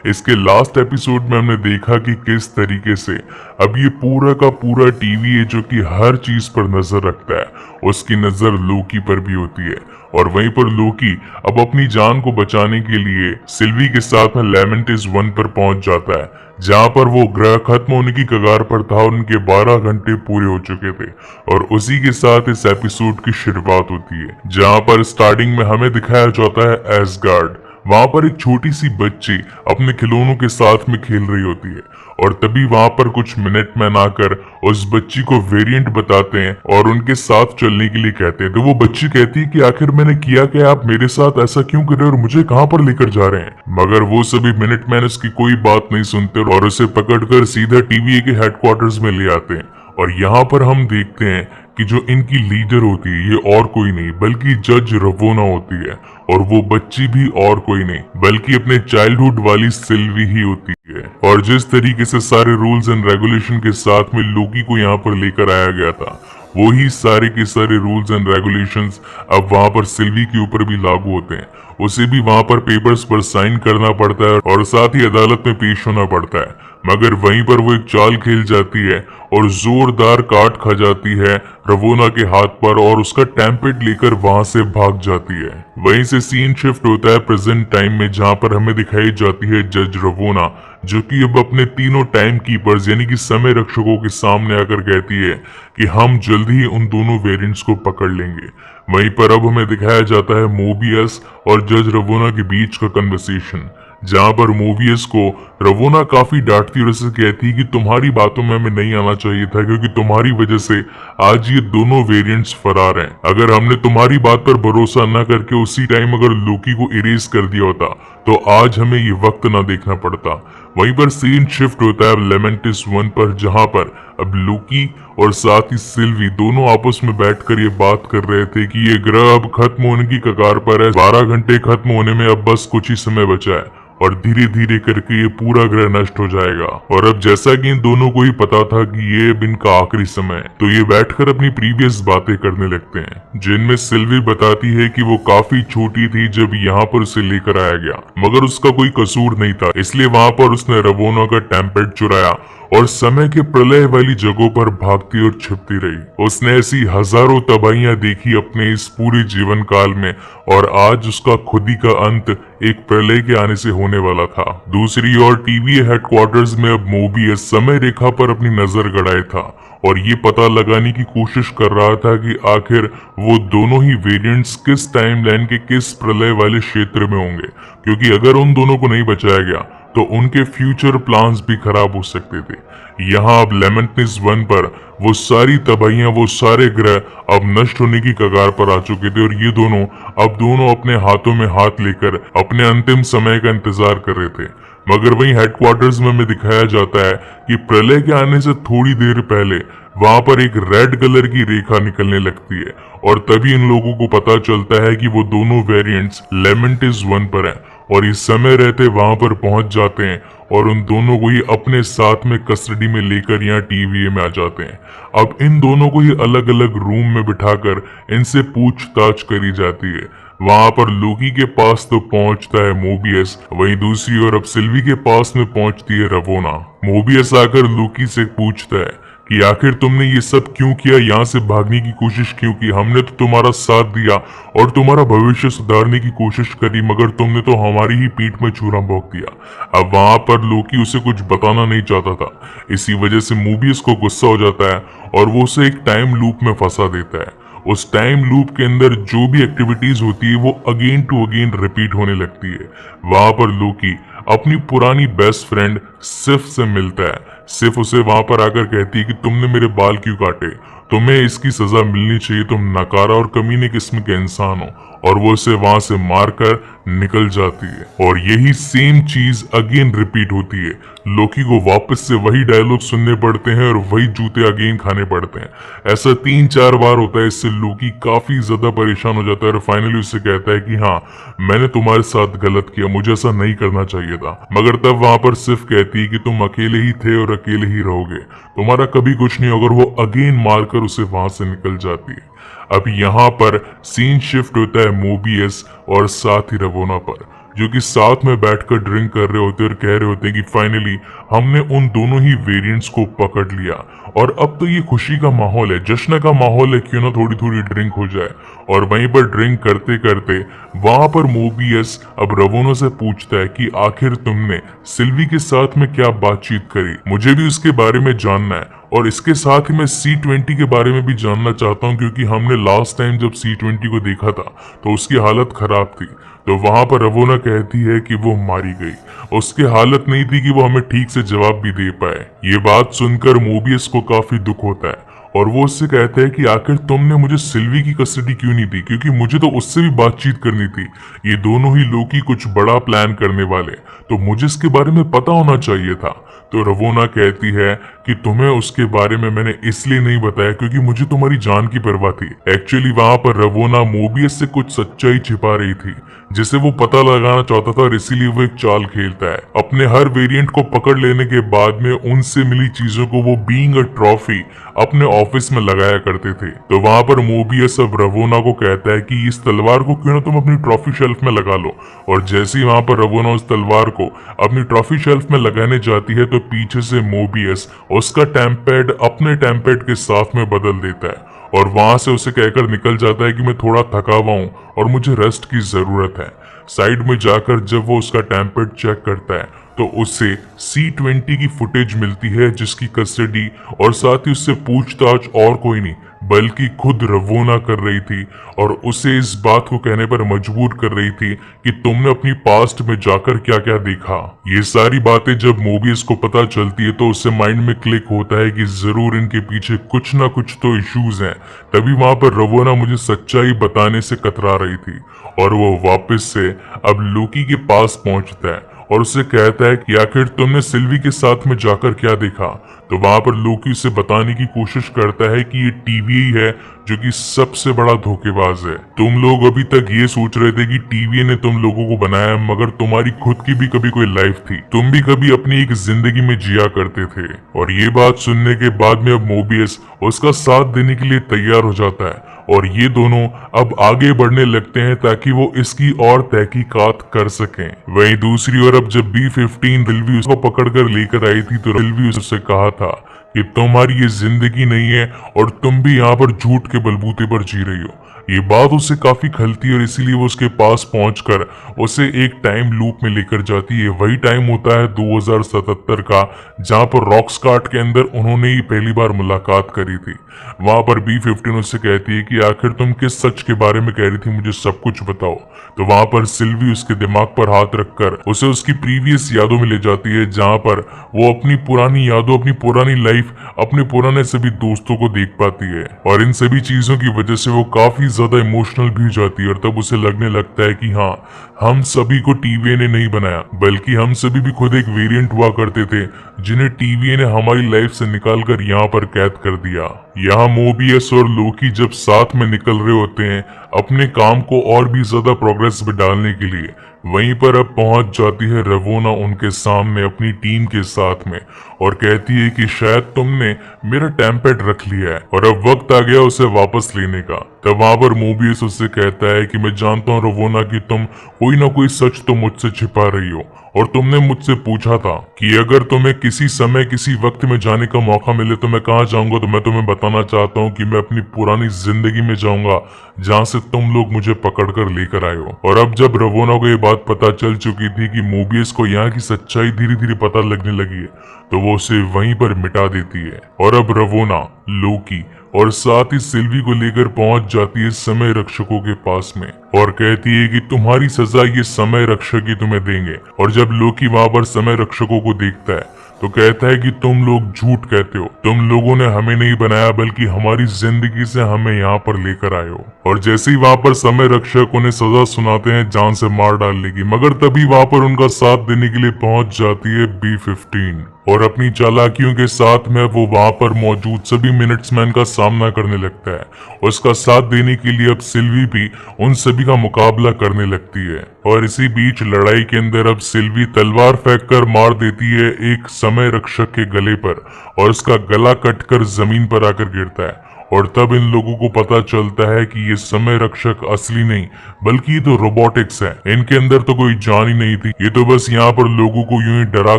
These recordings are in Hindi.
इसके लास्ट एपिसोड में हमने देखा कि किस तरीके से अब ये पूरा का पूरा टीवी है जो कि हर चीज पर नजर रखता है, उसकी नजर लोकी पर भी होती है। और वहीं पर लोकी अब अपनी जान को बचाने के लिए सिल्वी के साथ में लेमेंटिस 1 पर पहुंच जाता है, जहां पर वो ग्रह खत्म होने की कगार पर था और उनके 12 घंटे पूरे हो चुके थे। और उसी के साथ इस एपिसोड की शुरुआत होती है, जहां पर स्टार्टिंग में हमें दिखाया जाता है एसगार्ड। वहां पर एक छोटी सी बच्ची अपने खिलौनों के साथ में खेल रही होती है और तभी वहां पर कुछ मिनटमैन आकर उस बच्ची को वेरिएंट बताते हैं और उनके साथ चलने के लिए कहते हैं। तो वो बच्ची कहती है कि आखिर मैंने किया क्या, आप मेरे साथ ऐसा क्यों कर रहे हैं और मुझे कहां पर लेकर जा रहे हैं। मगर वो सभी मिनटमैन उसकी कोई बात नहीं सुनते और उसे पकड़कर सीधा टीवीए के हेडक्वार्टर्स में ले आते हैं। और यहाँ पर हम देखते हैं कि जो इनकी लीडर होती है ये और कोई नहीं बल्कि जज रवोना होती है, और वो बच्ची भी और कोई नहीं बल्कि अपने चाइल्डहुड वाली सिल्वी ही होती है। और जिस तरीके से सारे रूल्स एंड रेगुलेशन के साथ में लोकी को यहाँ पर लेकर आया गया था, वही सारे के सारे रूल्स एंड रेगुलेशंस अब वहां पर सिल्वी के ऊपर भी लागू होते हैं। उसे भी वहां पर पेपर्स पर साइन करना पड़ता है और साथ ही अदालत में पेश होना पड़ता है। मगर वहीं पर वो एक चाल खेल जाती है और जोरदार काट खा जाती है रवोना के हाथ पर और उसका टैंपेट लेकर वहां से भाग जाती है। वहीं से सीन शिफ्ट होता है प्रेजेंट टाइम में, जहां पर हमें दिखाई जाती है जज रवोना, जो कि अब अपने तीनों टाइम कीपर्स यानी कि समय रक्षकों के सामने आकर कहती है कि हम जल्द ही उन दोनों वेरिएंट्स को पकड़ लेंगे। वहीं पर अब हमें दिखाया जाता है मोबियस और जज रवोना के बीच का कन्वर्सेशन, जहां पर मोबियस को रवोना काफी डांटती और उसे कहती है कि तुम्हारी बातों में हमें नहीं आना चाहिए था, क्योंकि तुम्हारी वजह से आज ये दोनों वेरिएंट्स फरार हैं। अगर हमने तुम्हारी बात पर भरोसा न करके उसी टाइम अगर लोकी को इरेज कर दिया होता तो आज हमें ये वक्त ना देखना पड़ता। वहीं पर सीन शिफ्ट होता है लेमेंटिस 1 पर, जहां पर अब लोकी और साथ ही सिल्वी दोनों आपस में बैठकर ये बात कर रहे थे कि ये ग्रह अब खत्म होने की कगार पर है, 12 घंटे खत्म होने में अब बस कुछ ही समय बचा है और धीरे धीरे करके ये पूरा ग्रह नष्ट हो जाएगा। और अब जैसा कि इन दोनों को ही पता था कि ये अब इनका आखिरी समय है, तो ये बैठकर अपनी प्रीवियस बातें करने लगते हैं, जिनमें सिल्वी बताती है कि वो काफी छोटी थी जब यहाँ पर उसे लेकर आया गया, मगर उसका कोई कसूर नहीं था, इसलिए वहां पर उसने रवोना का टैंपेट चुराया और समय के प्रलय वाली जगहों पर भागती और छिपती रही। उसने ऐसी हजारों तबाहियां देखी अपने इस पूरे जीवन काल में, और आज उसका खुद ही का अंत एक प्रलय के आने से होने वाला था। दूसरी ओर टीवी हेडक्वार्टर्स में अब मोबियस समय रेखा पर अपनी नजर गड़ाए था और ये पता लगाने की कोशिश कर रहा था कि आखिर वो दोनों ही वेरिएंट्स किस टाइमलाइन के किस प्रलय वाले क्षेत्र में होंगे, क्योंकि अगर उन दोनों को नहीं बचाया गया तो उनके फ्यूचर प्लान्स भी खराब हो सकते थे। यहाँ अब लेमेंटिस 1 पर वो सारी तबाहियां, वो सारे ग्रह अब नष्ट होने की कगार पर आ चुके थे और ये दोनों अपने हाथों में हाथ लेकर अपने अंतिम समय का इंतजार कर रहे थे। मगर वहीं हेडक्वार्टर्स में हमें दिखाया जाता है कि प्रलय के आने से थोड़ी देर पहले वहां पर एक रेड कलर की रेखा निकलने लगती है और तभी इन लोगों को पता चलता है कि वो दोनों वेरिएंट्स लेमेंटिस 1 पर हैं और इस समय रहते वहां पर पहुंच जाते हैं और उन दोनों को ही अपने साथ में कस्टडी में लेकर यहाँ टीवीए में आ जाते हैं। अब इन दोनों को ही अलग अलग रूम में बिठाकर इनसे पूछताछ करी जाती है। वहां पर लोकी के पास तो पहुंचता है मोबियस, वहीं दूसरी ओर अब सिल्वी के पास में पहुंचती है रवोना। मोबियस आकर लोकी से पूछता है कि आखिर तुमने ये सब क्यों किया, यहाँ से भागने की कोशिश क्यों की? हमने तो तुम्हारा साथ दिया और तुम्हारा भविष्य सुधारने की कोशिश करी, मगर तुमने तो हमारी ही पीठ में छुरा भोंक दिया। अब वहां पर लोकी उसे कुछ बताना नहीं चाहता था, इसी वजह से मोबियस को गुस्सा हो जाता है और वो उसे एक टाइम लूप में फंसा देता है। उस टाइम लूप के अंदर जो भी एक्टिविटीज होती है वो अगेन टू अगेन रिपीट होने लगती है। वहां पर लोकी अपनी पुरानी बेस्ट फ्रेंड सिफ से मिलता है। सिफ उसे वहां पर आकर कहती है कि तुमने मेरे बाल क्यों काटे, तुम्हें इसकी सजा मिलनी चाहिए, तुम नकारा और कमीने किस्म के इंसान हो। और वो उसे वहां से मारकर निकल जाती है और यही सेम चीज अगेन रिपीट होती है। लोकी को वापस से वही डायलॉग सुनने पड़ते हैं और वही जूते अगेन खाने पड़ते हैं। ऐसा 3-4 बार होता है। इससे लोकी काफी ज्यादा परेशान हो जाता है और फाइनली उससे कहता है कि हाँ, मैंने तुम्हारे साथ गलत किया, मुझे ऐसा नहीं करना चाहिए था। मगर तब वहां पर सिर्फ कहती है कि तुम अकेले ही थे और अकेले ही रहोगे, तुम्हारा कभी कुछ नहीं होगा। वो अगेन मारकर उसे वहां से निकल जाती है। अब यहाँ पर सीन शिफ्ट होता है मोबियस और साथ ही रवोना पर। जो कि साथ में बैठकर ड्रिंक कर रहे होते हैं और कह रहे होते हैं कि फाइनली हमने उन दोनों ही वेरिएंट्स को पकड़ लिया और अब तो ये खुशी का माहौल है, जश्न का माहौल है, क्यों ना थोड़ी थोड़ी ड्रिंक हो जाए। और वहीं पर ड्रिंक करते करते वहां पर मोबियस अब रवोना से पूछता है कि आखिर तुमने सिल्वी के साथ में क्या बातचीत करी, मुझे भी उसके बारे में जानना है। और इसके साथ ही मैं C20 के बारे में भी जानना चाहता हूँ, क्योंकि हमने लास्ट टाइम जब C20 को देखा था तो उसकी हालत खराब थी। तो वहां पर रवोना कहती है कि वो मारी गई, उसकी हालत नहीं थी कि वो हमें ठीक से जवाब भी दे पाए। ये बात सुनकर मोबियस को काफी दुख होता है और वो उससे कहता है कि आखिर तुमने मुझे सिल्वी की कस्टडी क्यों नहीं दी, क्योंकि मुझे तो उससे भी बातचीत करनी थी। ये दोनों ही लोकी कुछ बड़ा प्लान करने वाले, तो मुझे इसके बारे में पता होना चाहिए था। तो रवोना कहती है कि तुम्हें उसके बारे में मैंने इसलिए नहीं बताया क्योंकि मुझे तुम्हारी जान की परवाह थी। एक्चुअली वहां पर रवोना मोबियस से कुछ सच्चाई छिपा रही थी जिसे वो पता लगाना चाहता था और इसीलिए वो एक चाल खेलता है। अपने हर वेरिएंट को पकड़ लेने के बाद में उनसे मिली चीजों को वो बीइंग अ ट्रॉफी अपने ऑफिस में लगाया करते थे। तो वहां पर मोबियस अब रवोना को कहता है कि इस तलवार को क्यों ना तुम अपनी ट्रॉफी शेल्फ में लगा लो। और जैसे ही वहां पर रवोना उस तलवार को अपनी ट्रॉफी शेल्फ में लगाने जाती है तो पीछे से मोबियस उसका टैंपैड अपने टैंपैड के साथ में बदल देता है और वहां से उसे कहकर निकल जाता है कि मैं थोड़ा थका हुआ हूं और मुझे रेस्ट की जरूरत है। साइड में जाकर जब वो उसका टैंपैड चेक करता है तो उसे C20 की फुटेज मिलती है जिसकी कस्टडी और साथ ही उससे पूछताछ और कोई नहीं बल्कि खुद रवोना कर रही थी और उसे इस बात को कहने पर मजबूर कर रही थी कि तुमने अपनी पास्ट में जाकर क्या क्या देखा। ये सारी बातें जब मोबियस को पता चलती है तो उससे माइंड में क्लिक होता है कि जरूर इनके पीछे कुछ ना कुछ तो इश्यूज हैं। तभी वहां पर रवोना मुझे सच्चाई बताने से कतरा रही थी और वो वापस से अब लोकी के पास पहुंचता है और उसे कहता है कि आखिर तुमने सिल्वी के साथ में जाकर क्या देखा। तो वहां पर लोकी उसे बताने की कोशिश करता है कि ये TVA है जो कि सबसे बड़ा धोखेबाज है। तुम लोग अभी तक ये सोच रहे थे कि TVA ने तुम लोगों को बनाया, मगर तुम्हारी खुद की भी कभी कोई लाइफ थी, तुम भी कभी अपनी एक जिंदगी में जिया करते थे। और ये बात सुनने के बाद में अब मोबियस उसका साथ देने के लिए तैयार हो जाता है और ये दोनों अब आगे बढ़ने लगते हैं ताकि वो इसकी और तहकीकात कर सकें। वहीं दूसरी ओर अब जब B15 सिल्वी उसको पकड़कर लेकर आई थी तो सिल्वी उससे कहा था कि तुम्हारी ये जिंदगी नहीं है और तुम भी यहाँ पर झूठ के बलबूते पर जी रही हो। ये बात उसे काफी खलती है और इसीलिए वो उसके पास पहुंचकर उसे एक टाइम लूप में लेकर जाती है। वही टाइम होता है 2077 का, जहां पर रॉक्सकार्ट के अंदर उन्होंने ही पहली बार मुलाकात करी थी। वहां पर B15 उससे कहती है कि आखिर तुम किस सच के बारे में कह रही थी, मुझे सब कुछ बताओ। तो वहां पर सिल्वी उसके दिमाग पर हाथ रखकर उसे उसकी प्रीवियस यादों में ले जाती है, जहां पर वो अपनी पुरानी यादों, अपनी पुरानी लाइफ, अपने पुराने सभी दोस्तों को देख पाती है। और इन सभी चीजों की वजह से वो काफी ज्यादा इमोशनल भी हो जाती है और तब उसे लगने लगता है कि हाँ, हम सभी को TVA ने नहीं बनाया, बल्कि हम सभी भी खुद एक वेरिएंट हुआ करते थे जिन्हें TVA ने हमारी लाइफ से निकाल कर यहाँ पर कैद कर दिया। यहाँ मोबियस और लोकी जब साथ में निकल रहे होते हैं अपने काम को और भी ज्यादा प्रोग्रेस में डालने के लिए, वहीं पर अब पहुंच जाती है रवोना उनके सामने अपनी टीम के साथ में और कहती है कि शायद तुमने मेरा टैंपैड रख लिया है और अब वक्त आ गया उसे वापस लेने का। तब वहां पर मोबियस उससे कहता है कि मैं जानता हूँ रवोना कि तुम कोई ना कोई सच तो मुझसे छिपा रही हो और तुमने मुझसे पूछा था कि अगर तुम्हें किसी समय किसी वक्त में जाने का मौका मिले तो मैं कहाँ जाऊंगा। तो मैं तुम्हें बताना चाहता हूँ कि मैं अपनी पुरानी जिंदगी में जाऊंगा जहाँ से तुम लोग मुझे पकड़ कर लेकर आए हो। और अब जब रवोना को ये बात पता चल चुकी थी कि मोबियस को यहाँ की सच्चाई धीरे धीरे पता लगने लगी है तो वो उसे वहीं पर मिटा देती है। और अब रवोना, लोकी और साथ ही सिल्वी को लेकर पहुंच जाती है समय रक्षकों के पास में और कहती है कि तुम्हारी सजा ये समय रक्षक ही तुम्हें देंगे। और जब लोकी वहां पर समय रक्षकों को देखता है तो कहता है कि तुम लोग झूठ कहते हो, तुम लोगों ने हमें नहीं बनाया बल्कि हमारी जिंदगी से हमें यहाँ पर लेकर आए हो। और जैसे ही वहां पर समय रक्षक उन्हें सजा सुनाते हैं जान से मार डालने की, मगर तभी वहां पर उनका साथ देने के लिए पहुंच जाती है B15 और अपनी चालाकियों के साथ में वो वहां पर मौजूद सभी मिनट्समैन का सामना करने लगता है। उसका साथ देने के लिए अब सिल्वी भी उन सभी का मुकाबला करने लगती है। और इसी बीच लड़ाई के अंदर अब सिल्वी तलवार फेंककर मार देती है एक समय रक्षक के गले पर और उसका गला कटकर जमीन पर आकर गिरता है और तब इन लोगों को पता चलता है कि ये समय रक्षक असली नहीं बल्कि ये तो रोबोटिक्स है। इनके अंदर तो कोई जान ही नहीं थी, ये तो बस यहाँ पर लोगों को यूं ही डरा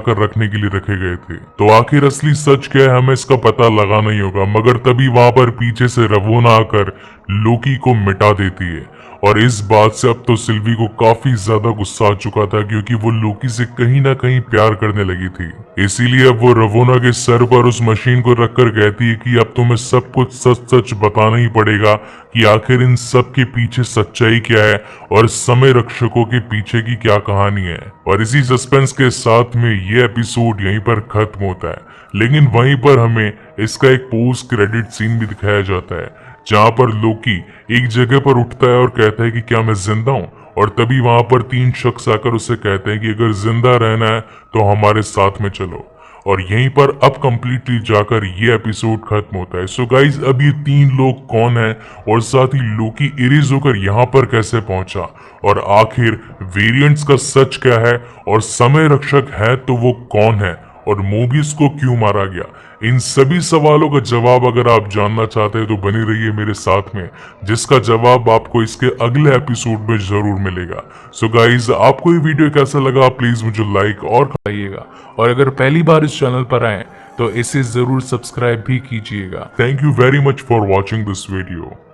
कर रखने के लिए रखे गए थे। तो आखिर असली सच क्या है हमें इसका पता लगाना ही होगा, मगर तभी वहां पर पीछे से रवोना आकर लोकी को मिटा देती है। और इस बात से अब तो सिल्वी को काफी ज्यादा गुस्सा आ चुका था, क्योंकि वो लोकी से कहीं ना कहीं प्यार करने लगी थी। इसीलिए अब वो रवोना के सर पर उस मशीन को रखकर कहती है कि अब तुम्हें सब कुछ सच सच बताना ही पड़ेगा कि आखिर इन सब के पीछे सच्चाई क्या है और समय रक्षकों के पीछे की क्या कहानी है। और इसी सस्पेंस के साथ में ये एपिसोड यहीं पर खत्म होता है, लेकिन वहीं पर हमें इसका एक पोस्ट क्रेडिट सीन भी दिखाया जाता है, जहां पर लोकी एक जगह पर उठता है और कहता है कि क्या मैं जिंदा हूं। और तभी वहां पर 3 शख्स आकर उसे कहते हैं कि अगर जिंदा रहना है तो हमारे साथ में चलो। और यहीं पर अब कंप्लीटली जाकर ये एपिसोड खत्म होता है। सो गाइज, अब ये 3 लोग कौन है और साथ ही लोकी इरेज होकर यहाँ पर कैसे पहुंचा, और आखिर वेरिएंट्स का सच क्या है, और समय रक्षक है तो वो कौन है, और मोबियस को क्यों मारा गया, इन सभी सवालों का जवाब अगर आप जानना चाहते हैं तो बने रहिए मेरे साथ में, जिसका जवाब आपको इसके अगले एपिसोड में जरूर मिलेगा। सो गाइज, आपको ये वीडियो कैसा लगा प्लीज मुझे लाइक और बताइएगा, और अगर पहली बार इस चैनल पर आए तो इसे जरूर सब्सक्राइब भी कीजिएगा। Thank you very much for watching this video.